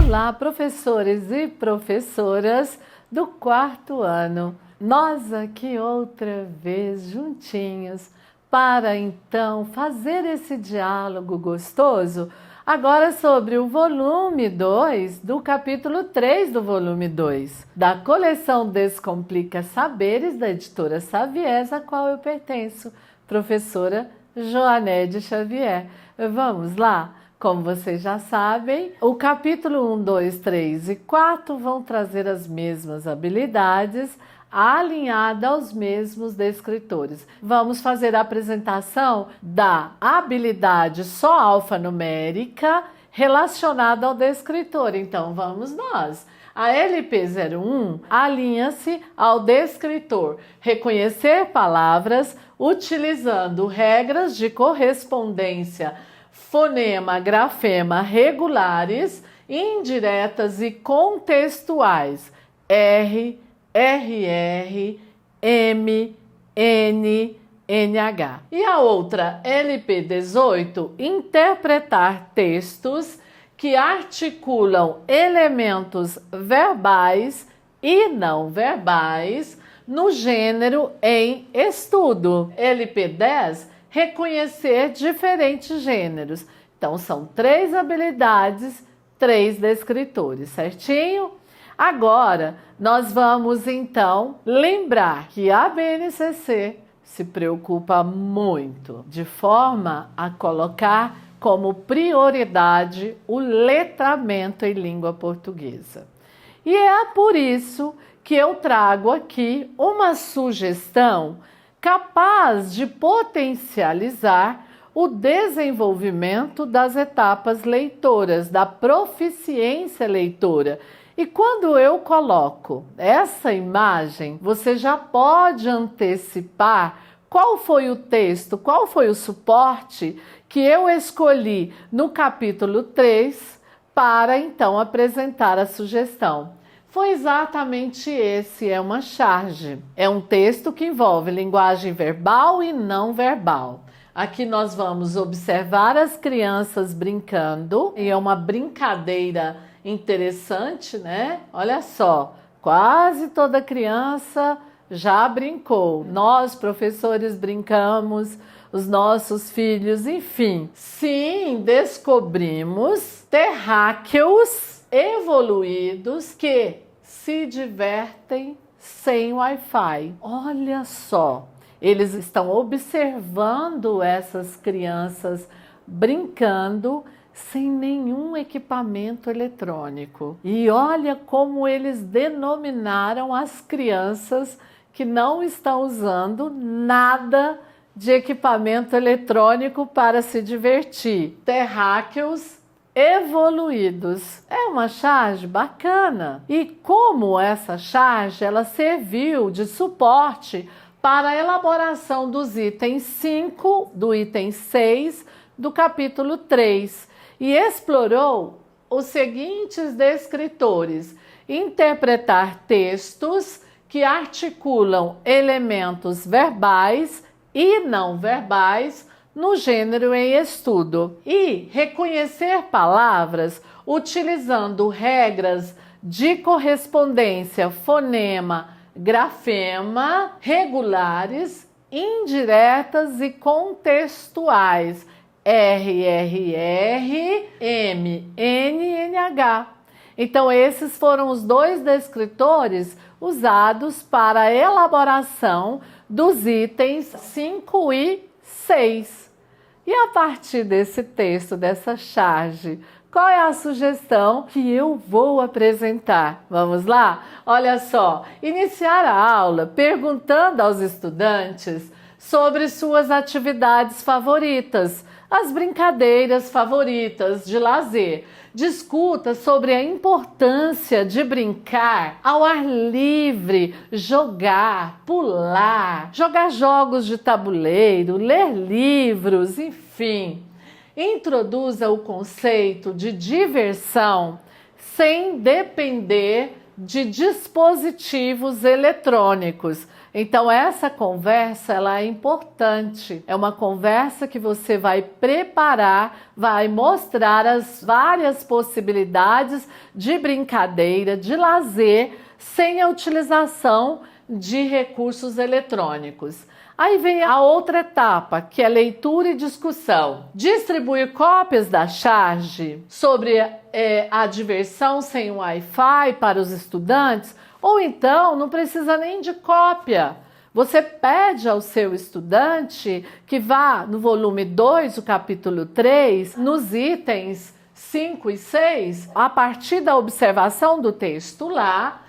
Olá, professores e professoras do quarto ano. Nós aqui outra vez juntinhos para então fazer esse diálogo gostoso agora sobre o volume 2 do capítulo 3 do volume 2 da coleção Descomplica Saberes da editora Savies, a qual eu pertenço, professora Joanede Xavier. Vamos lá? Como vocês já sabem, o capítulo 1, 2, 3 e 4 vão trazer as mesmas habilidades alinhadas aos mesmos descritores. Vamos fazer a apresentação da habilidade só alfanumérica relacionada ao descritor. Então, vamos nós. A LP01 alinha-se ao descritor, reconhecer palavras utilizando regras de correspondência fonema, grafema regulares, indiretas e contextuais, R, RR, M, N, NH. E a outra, LP18, interpretar textos que articulam elementos verbais e não verbais no gênero em estudo. LP10, reconhecer diferentes gêneros. Então, são 3 habilidades, 3 descritores, certinho? Agora, nós vamos então lembrar que a BNCC se preocupa muito de forma a colocar como prioridade o letramento em língua portuguesa. E é por isso que eu trago aqui uma sugestão capaz de potencializar o desenvolvimento das etapas leitoras, da proficiência leitora. E quando eu coloco essa imagem, você já pode antecipar qual foi o texto, qual foi o suporte que eu escolhi no capítulo 3 para então apresentar a sugestão. Foi exatamente esse, é uma charge. É um texto que envolve linguagem verbal e não verbal. Aqui nós vamos observar as crianças brincando, e é uma brincadeira interessante, né? Olha só, quase toda criança já brincou. Nós, professores, brincamos, os nossos filhos, enfim. Sim, descobrimos terráqueos evoluídos que se divertem sem Wi-Fi. Olha só, eles estão observando essas crianças brincando sem nenhum equipamento eletrônico. E olha como eles denominaram as crianças que não estão usando nada de equipamento eletrônico para se divertir. Terráqueos evoluídos. É uma charge bacana. E como essa charge, ela serviu de suporte para a elaboração dos itens 5, do item 6, do capítulo 3. E explorou os seguintes descritores: interpretar textos que articulam elementos verbais e não verbais no gênero em estudo, e reconhecer palavras utilizando regras de correspondência fonema, grafema regulares, indiretas e contextuais, RRR, M, N, NH. Então, esses foram os 2 descritores usados para a elaboração dos itens 5 e 6. E a partir desse texto, dessa charge, qual é a sugestão que eu vou apresentar? Vamos lá? Olha só, iniciar a aula perguntando aos estudantes sobre suas atividades favoritas, as brincadeiras favoritas de lazer. Discuta sobre a importância de brincar ao ar livre, jogar, pular, jogar jogos de tabuleiro, ler livros, enfim. Introduza o conceito de diversão sem depender de dispositivos eletrônicos. Então essa conversa ela é importante, é uma conversa que você vai preparar, vai mostrar as várias possibilidades de brincadeira, de lazer, sem a utilização de recursos eletrônicos. Aí vem a outra etapa, que é leitura e discussão. Distribuir cópias da charge sobre a diversão sem Wi-Fi para os estudantes, ou então não precisa nem de cópia. Você pede ao seu estudante que vá no volume 2, o capítulo 3, nos itens 5 e 6, a partir da observação do texto lá,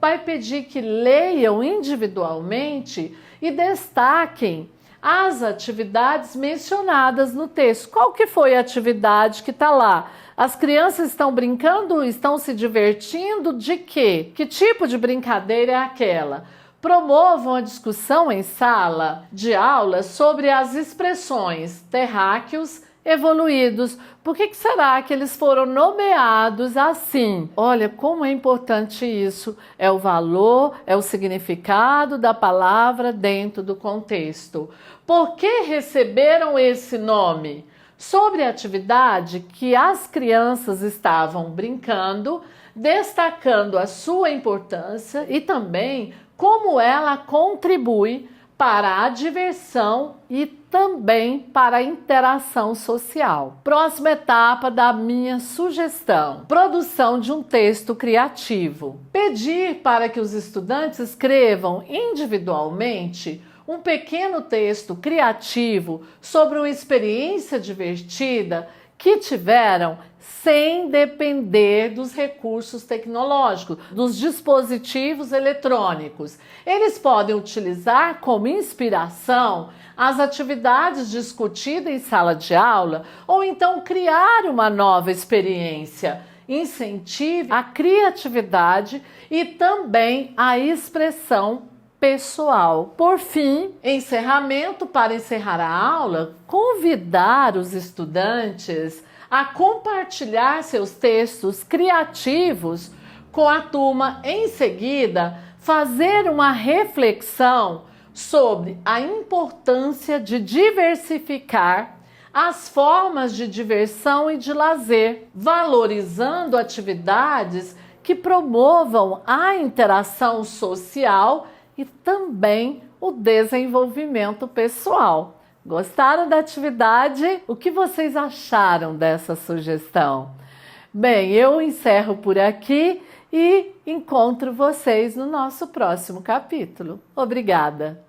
vai pedir que leiam individualmente e destaquem as atividades mencionadas no texto. Qual que foi a atividade que está lá? As crianças estão brincando, estão se divertindo de quê? Que tipo de brincadeira é aquela? Promovam a discussão em sala de aula sobre as expressões terráqueos evoluídos. Por que será que eles foram nomeados assim? Olha como é importante isso. É o valor, é o significado da palavra dentro do contexto. Por que receberam esse nome? Sobre a atividade que as crianças estavam brincando, destacando a sua importância e também como ela contribui para a diversão e também para a interação social. Próxima etapa da minha sugestão: produção de um texto criativo. Pedir para que os estudantes escrevam individualmente um pequeno texto criativo sobre uma experiência divertida que tiveram sem depender dos recursos tecnológicos, dos dispositivos eletrônicos. Eles podem utilizar como inspiração as atividades discutidas em sala de aula ou então criar uma nova experiência. Incentive a criatividade e também a expressão pessoal. Por fim, encerramento, para encerrar a aula, convidar os estudantes a compartilhar seus textos criativos com a turma. Em seguida, fazer uma reflexão sobre a importância de diversificar as formas de diversão e de lazer, valorizando atividades que promovam a interação social e também o desenvolvimento pessoal. Gostaram da atividade? O que vocês acharam dessa sugestão? Bem, eu encerro por aqui e encontro vocês no nosso próximo capítulo. Obrigada!